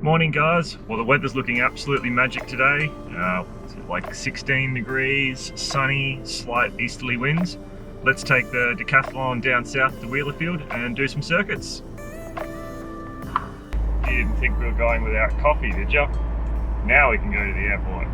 Morning guys. Well, the weather's looking absolutely magic today. It's like 16 degrees, sunny, slight easterly winds. Let's take the Decathlon down south to Wheelerfield and do some circuits. You didn't think we were going without coffee, did you? Now we can go to the airport.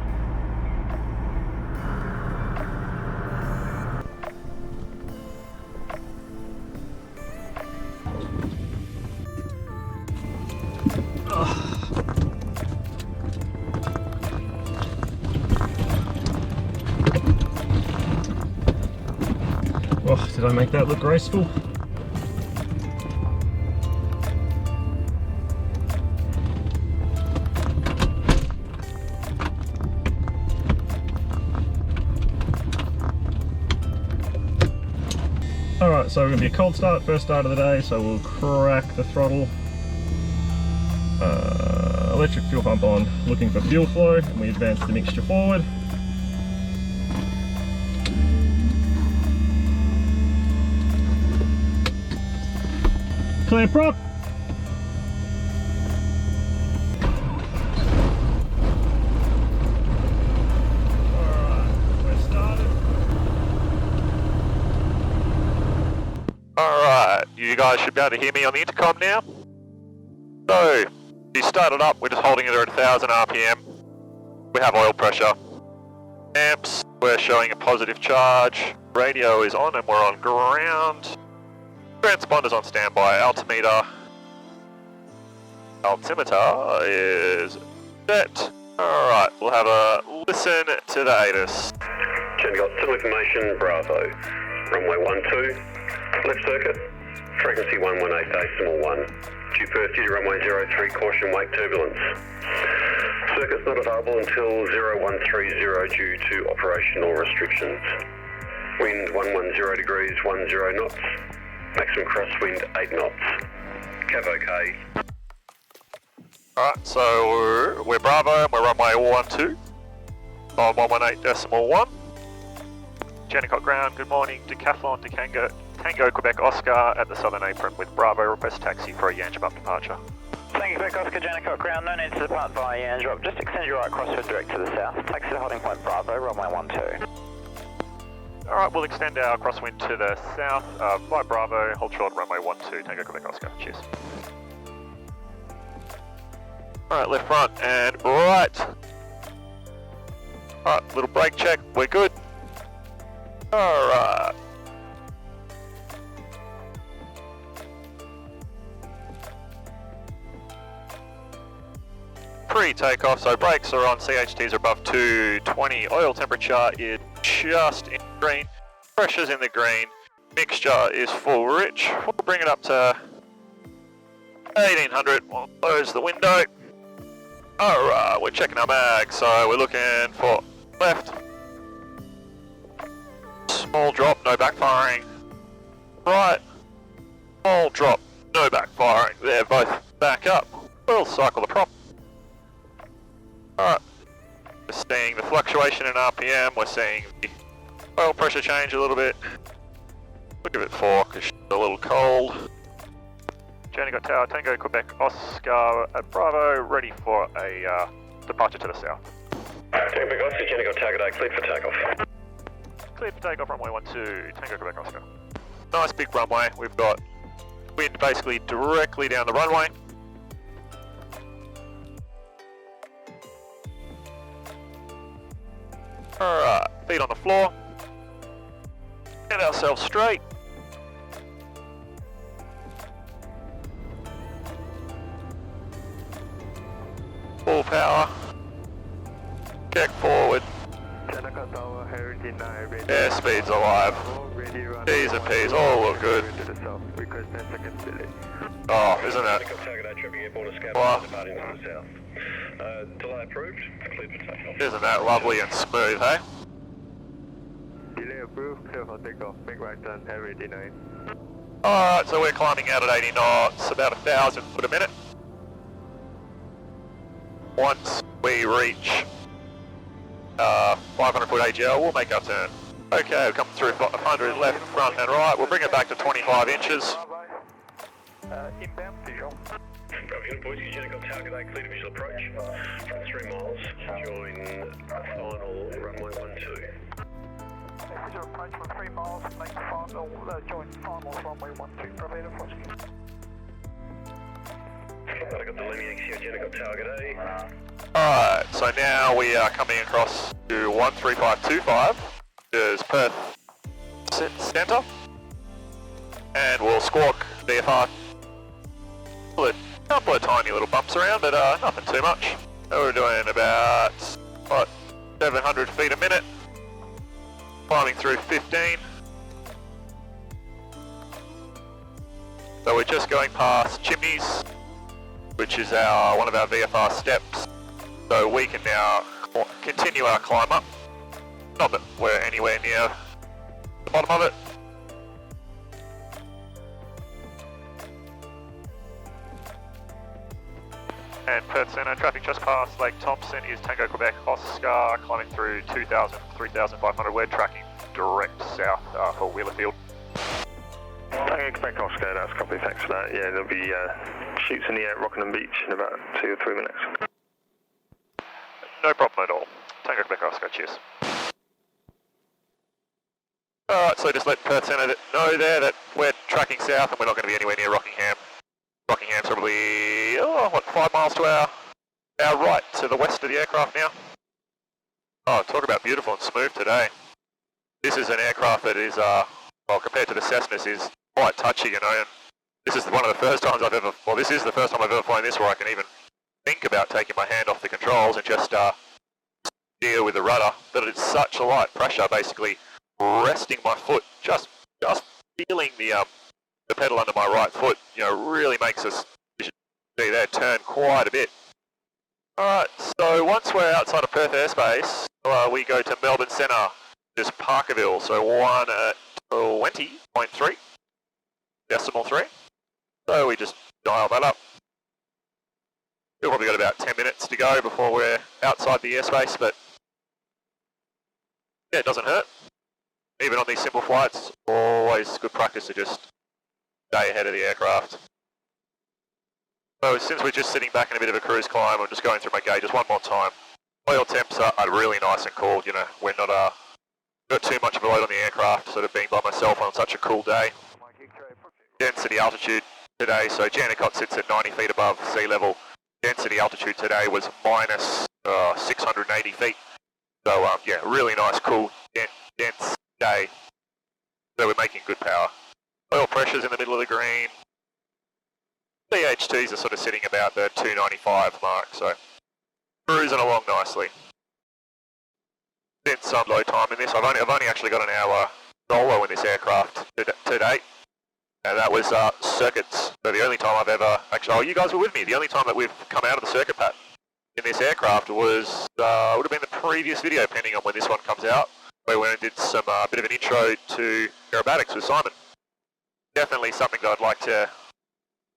Oh, did I make that look graceful? Alright, so we're going to be a cold start, first start of the day, so we'll crack the throttle. Electric fuel pump on, looking for fuel flow, and we advance the mixture forward. Clear prop. Alright, we're started. Alright, you guys should be able to hear me on the intercom now. So, you started up, we're just holding it at 1000 RPM. We have oil pressure. Amps, we're showing a positive charge. Radio is on and we're on ground. Transponder's on standby. Altimeter is set. Alright, we'll have a listen to the ATIS. Jandakot, still information, Bravo. Runway 12, left circuit, frequency 118.1. Due first due to runway 03, caution wake turbulence. Circuit's not available until 0130 due to operational restrictions. Wind 110 degrees, 10 knots. Maximum crosswind 8 knots. Cav OK. Alright, so we're Bravo and we're runway 12 on 118.1. Jandakot ground, good morning. Decathlon to Tango Quebec Oscar at the southern apron with Bravo. Request taxi for a Jandakot departure. Thank you, Quebec Oscar, Jandakot ground. No need to depart via Jandakot. Just extend your right crosswind direct to the south. Taxi to holding point Bravo, runway 12. Alright, we'll extend our crosswind to the south by Bravo, hold short runway 12, Tango Quebec Oscar. Cheers. Alright, left front and right. Alright, little brake check, we're good. Alright. Pre-takeoff, so brakes are on, CHTs are above 220, oil temperature is just in green, pressure's in the green, mixture is full rich. We'll bring it up to 1800, we'll close the window. Alright, we're checking our mag, so we're looking for left. Small drop, no backfiring. Right, small drop, no backfiring. They're both back up. We'll cycle the prop. Alright, we're seeing the fluctuation in RPM, we're seeing the oil pressure change a little bit. We'll give it 4 because it's a little cold. Jandakot Tower, Tango Quebec Oscar at Bravo, ready for a departure to the south. Tango Quebec Oscar, Jandakot Tower, good day, cleared for takeoff. Cleared for takeoff, runway 12, Tango Quebec Oscar. Nice big runway, we've got wind basically directly down the runway. Alright, feet on the floor. Get ourselves straight. Full power. Check forward. Airspeed's alive. P's and P's all look good. Oh, isn't that? Wow. Delay approved, cleared for takeoff. Isn't that lovely and smooth, hey? Delay approved, clear for takeoff, make right turn, Air 89. Alright, so we're climbing out at 80 knots, about 1,000 foot a minute. Once we reach 500 foot AGL, we'll make our turn. Okay, we'll come through 500 left, front and right, we'll bring it back to 25 inches. Inbound visual. Bravo, boys, Jandakot Tower, good day, clear to visual approach. From 3 miles, join final runway 12. Visual approach from 3 miles, make final, join final runway 12, Bravo, I've got the Lumix Jandakot Tower, good day. Alright, so now we are coming across to 13525, which is Perth Centre, and we'll squawk VFR. A couple of tiny little bumps around, but nothing too much. So we're doing about, 700 feet a minute, climbing through 15. So we're just going past Chimneys, which is one of our VFR steps. So we can now continue our climb up. Not that we're anywhere near the bottom of it. And Perth Centre, traffic just past Lake Thompson is Tango Quebec Oscar, climbing through 2,000, 3,500. We're tracking direct south for Wheelerfield. Tango Quebec Oscar, that's a copy, thanks for that. Yeah, there'll be shoots in the air at Rockingham Beach in about 2 or 3 minutes. No problem at all. Tango Quebec Oscar, cheers. Alright, so just let Perth Centre know there that we're tracking south and we're not going to be anywhere near Rockingham. Rockingham's probably, 5 miles to our right, to the west of the aircraft now. Oh, talk about beautiful and smooth today. This is an aircraft that is, compared to the Cessnas, is quite touchy, you know, and this is one of the first times this is the first time I've ever flown this where I can even think about taking my hand off the controls and just steer with the rudder. But it's such a light pressure, basically resting my foot, just feeling the pedal under my right foot, you know, really makes us, you should see there, turn quite a bit. Alright, so once we're outside of Perth airspace, we go to Melbourne Centre, just Parkerville, so 120.3, decimal 3. So we just dial that up. We've probably got about 10 minutes to go before we're outside the airspace, but yeah, it doesn't hurt. Even on these simple flights, always good practice to just stay ahead of the aircraft. So since we're just sitting back in a bit of a cruise climb, I'm just going through my gauges one more time. Oil temps are really nice and cool, you know, we're not got too much of a load on the aircraft, sort of being by myself on such a cool day. Density altitude today, so Jandakot sits at 90 feet above sea level. Density altitude today was minus 680 feet. So yeah, really nice, cool, dense day. So we're making good power. Oil pressure's in the middle of the green. CHTs are sort of sitting about the 295 mark, so cruising along nicely. Since some low time in this, I've only actually got an hour solo in this aircraft to date. And that was circuits. So the only time I've ever you guys were with me. The only time that we've come out of the circuit pattern in this aircraft was would have been the previous video, depending on when this one comes out. Where we went and did some bit of an intro to aerobatics with Simon. Definitely something that I'd like to.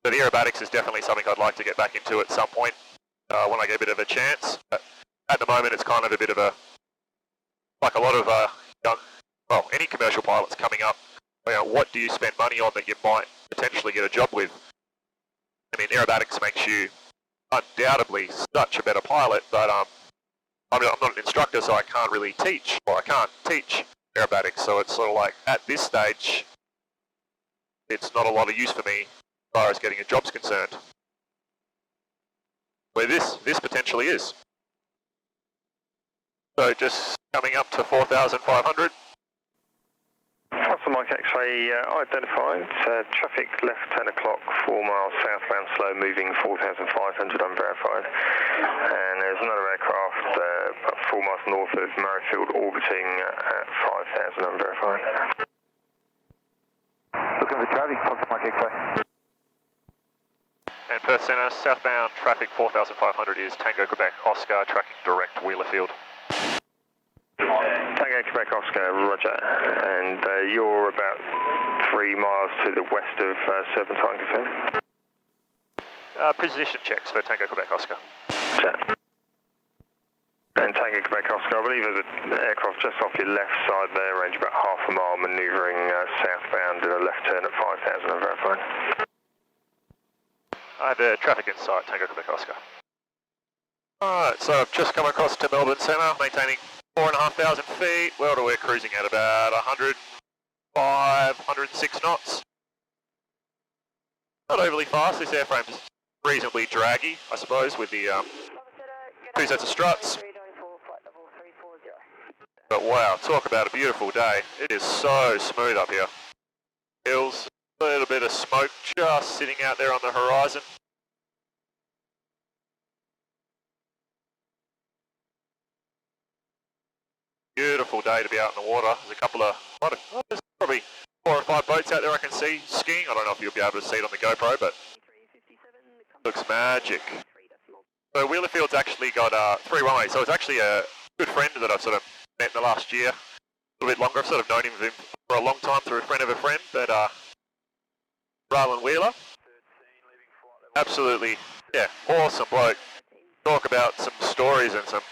So the aerobatics is definitely something I'd like to get back into at some point when I get a bit of a chance. But at the moment, it's kind of a bit of a, like a lot of any commercial pilots coming up. You know, what do you spend money on that you might potentially get a job with? I mean, aerobatics makes you undoubtedly such a better pilot, but I'm not an instructor, so I can't really teach, or I can't teach aerobatics. So it's sort of like at this stage, it's not a lot of use for me as far as getting a job's concerned. Where this potentially is. So just coming up to 4,500. Foster Mike X-ray identified, traffic left 10 o'clock, 4 miles southbound, slow moving, 4,500 unverified. And there's another aircraft about 4 miles north of Murrayfield orbiting at 5,000 unverified. Looking for traffic, Foster Mike X-ray. And Perth Centre, southbound traffic 4,500 is Tango Quebec Oscar, tracking direct Wheelerfield. Tango Quebec Oscar, roger. And you're about 3 miles to the west of Serpentine, confirm? Position checks for Tango Quebec Oscar. Check. And Tango Quebec Oscar, I believe there's an aircraft just off your left side there, range about half a mile, manoeuvring southbound in a left turn at 5,000 unverified. I have traffic in sight, Tango Quebec Oscar. Alright, so I've just come across to Melbourne Centre, maintaining 4,500 feet. Well, we're cruising at about 105, 106 knots. Not overly fast, this airframe's reasonably draggy, I suppose, with the 2 sets of struts. But wow, talk about a beautiful day. It is so smooth up here. Hills, a little bit of smoke just sitting out there on the horizon. Beautiful day to be out in the water. There's there's probably 4 or 5 boats out there I can see skiing. I don't know if you'll be able to see it on the GoPro, but looks magic. So Wheelerfield's actually got 3 runways, so it's actually a good friend that I've sort of met in the last year. A little bit longer, I've sort of known him for a long time through a friend of a friend, but Rylan Wheeler, absolutely, yeah, awesome bloke. Talk about some stories and some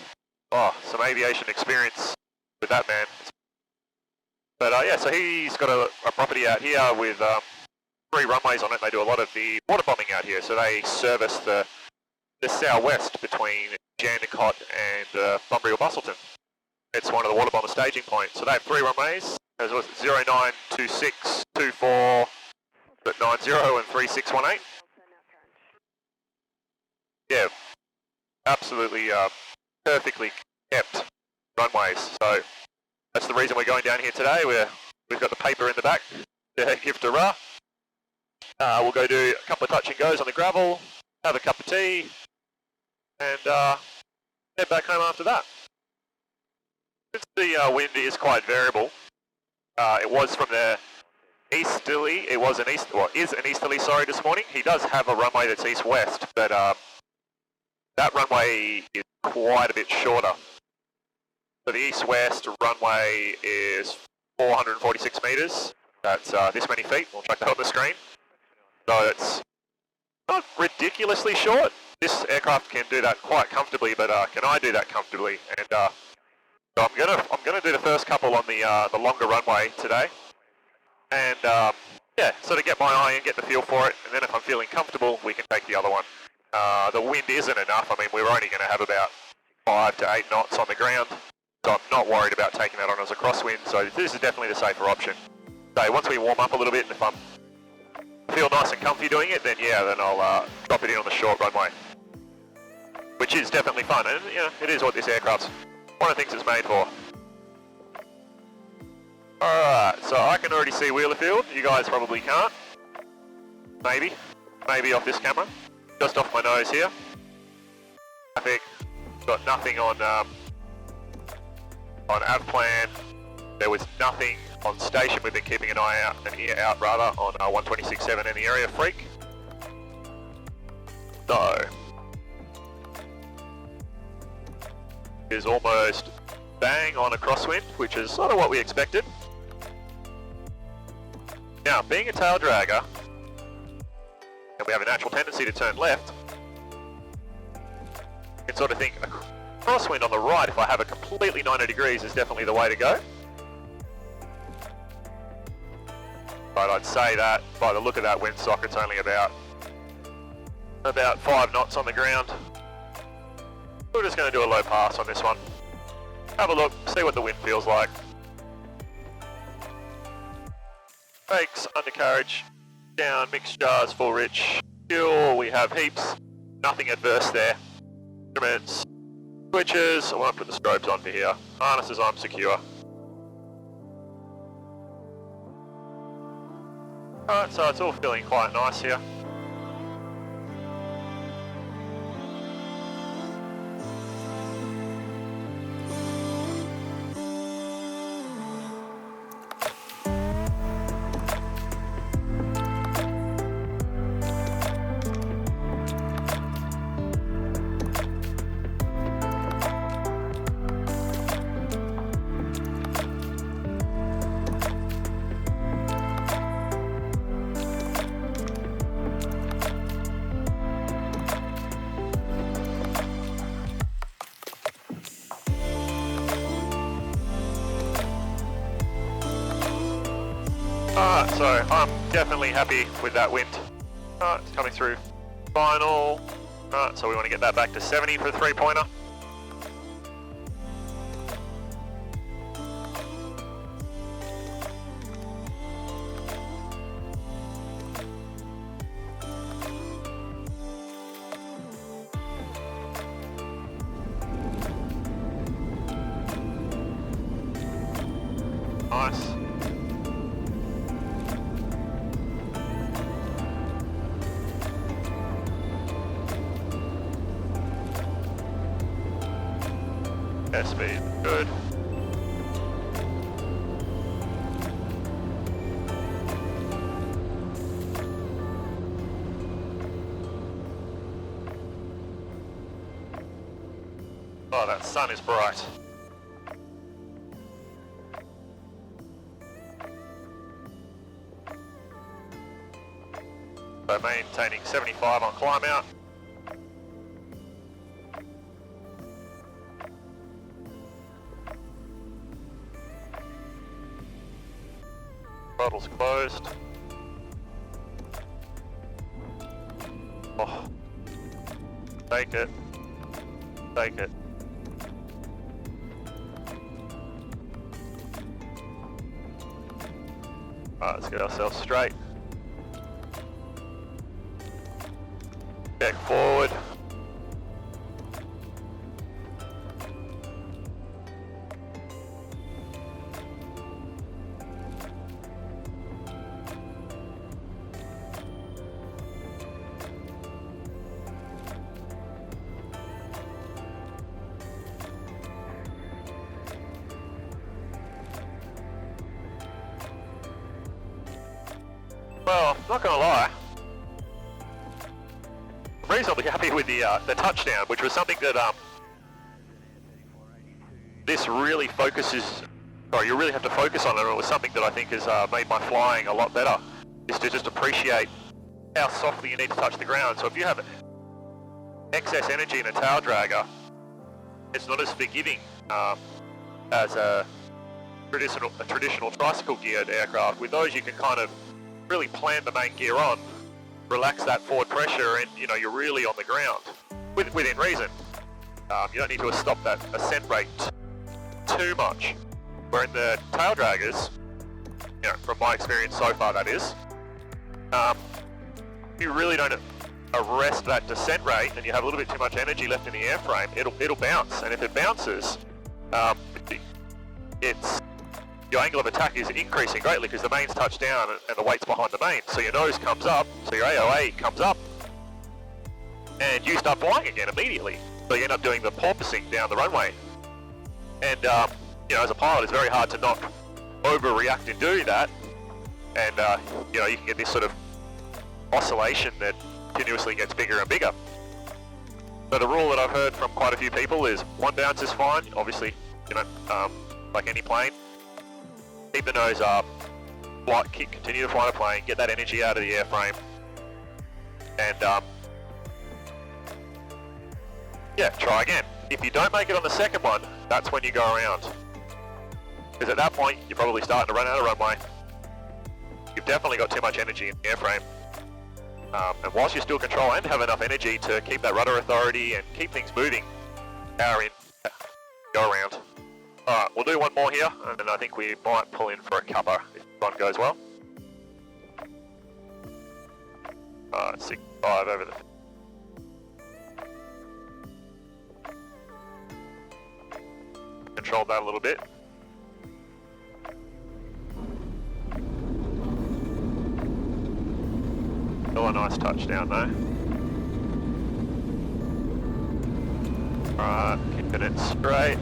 aviation experience with that man. But yeah, so he's got a property out here with 3 runways on it. They do a lot of the water bombing out here, so they service the southwest between Jandakot and Bunbury or Bustleton. It's one of the water bomber staging points. So they have 3 runways. There's 0926, 24, 90 and 3618. Yeah, absolutely perfectly kept runways. So that's the reason we're going down here today. We've got the paper in the back to give to Ra. We'll go do a couple of touch and goes on the gravel, have a cup of tea, and head back home after that. Since the wind is quite variable, it was from the easterly. It was an is an easterly. Sorry, this morning. He does have a runway that's east-west, but that runway is quite a bit shorter. So the east-west runway is 446 metres. That's this many feet. We'll check that on the screen. So it's not ridiculously short. This aircraft can do that quite comfortably, but can I do that comfortably? And so I'm gonna do the first couple on the longer runway today, and yeah, sort of get my eye and get the feel for it. And then if I'm feeling comfortable, we can take the other one. The wind isn't enough. I mean, we're only going to have about 5 to 8 knots on the ground, so I'm not worried about taking that on as a crosswind. So this is definitely the safer option. So once we warm up a little bit, and if I feel nice and comfy doing it, then yeah, then I'll drop it in on the short runway, which is definitely fun. And you know, it is what this aircraft's one of the things it's made for. Alright, so I can already see Wheelerfield. You guys probably can't. Maybe off this camera. Just off my nose here. Traffic. Got nothing on AvPlan. There was nothing on station. We've been keeping an eye out, an ear out rather, on 126.7 in the area freak. So is almost bang on a crosswind, which is sort of what we expected. Now, being a tail dragger, and we have a natural tendency to turn left, you can sort of think a crosswind on the right, if I have it completely 90 degrees, is definitely the way to go. But I'd say that, by the look of that windsock, it's only about 5 knots on the ground. We're just going to do a low pass on this one. Have a look, see what the wind feels like. Brakes, undercarriage, down, mixed jars, full rich, fuel, we have heaps, nothing adverse there. Instruments, switches, I won't put the strobes on for here. Harnesses, I'm secure. Alright, so it's all feeling quite nice here. So I'm definitely happy with that wind. It's coming through Final. Alright, so we want to get that back to 70 for a 3-pointer. Nice. Speed, good. Oh, that sun is bright. So maintaining 75 on climb out. Throttle's closed. Oh. Take it. Take it. Alright, let's get ourselves straight. Back forward. Well, not gonna lie, I'm reasonably happy with the touchdown, which was something that this really focuses, or you really have to focus on it. It was something that I think has made my flying a lot better, is to just appreciate how softly you need to touch the ground. So if you have excess energy in a tail dragger, it's not as forgiving as a traditional tricycle geared aircraft. With those you can kind of really plan the main gear on, relax that forward pressure, and you're really on the ground within reason. You don't need to stop that ascent rate too much. Where in the tail draggers, from my experience so far, that is, you really don't arrest that descent rate, and you have a little bit too much energy left in the airframe, it'll bounce, and if it bounces, your angle of attack is increasing greatly because the main's touched down and the weight's behind the main. So your nose comes up, so your AOA comes up, and you start flying again immediately. So you end up doing the porpoising down the runway. And as a pilot, it's very hard to not overreact and do that. And you can get this sort of oscillation that continuously gets bigger and bigger. So the rule that I've heard from quite a few people is one bounce is fine. Obviously, like any plane. Keep the nose up, continue to fly the plane, get that energy out of the airframe, and try again. If you don't make it on the second one, that's when you go around. Because at that point, you're probably starting to run out of runway. You've definitely got too much energy in the airframe. And whilst you still control and have enough energy to keep that rudder authority and keep things moving, power in, go around. Alright, we'll do one more here, and then I think we might pull in for a cuppa if one goes well. 65 over the... Control that a little bit. Still a nice touchdown though. Alright, keeping it straight.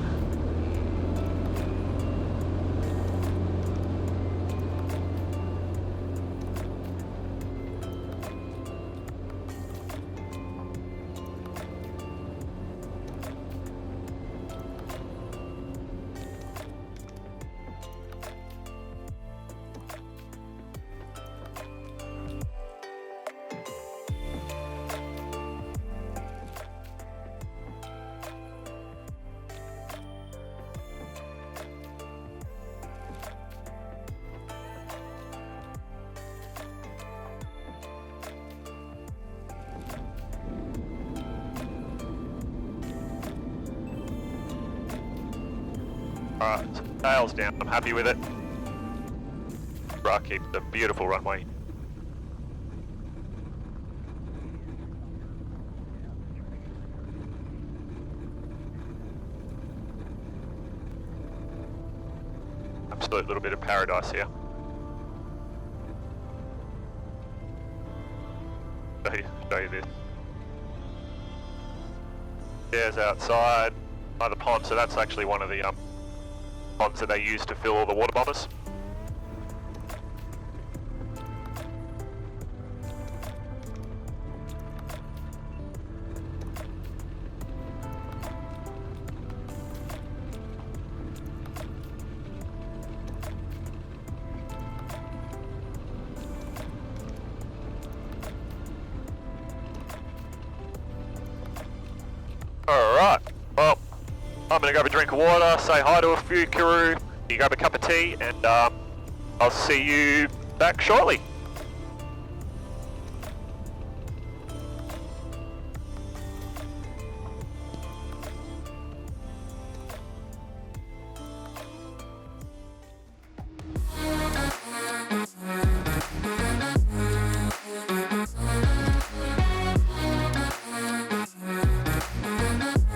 Alright, sails down, I'm happy with it. Right, keep the beautiful runway. Absolute little bit of paradise here. Show you this. There's outside by the pond, so that's actually one of the ponds that they use to fill all the water bombers. Alright, well, I'm going to grab a drink of water, say hi to a few crew, you grab a cup of tea, and I'll see you back shortly.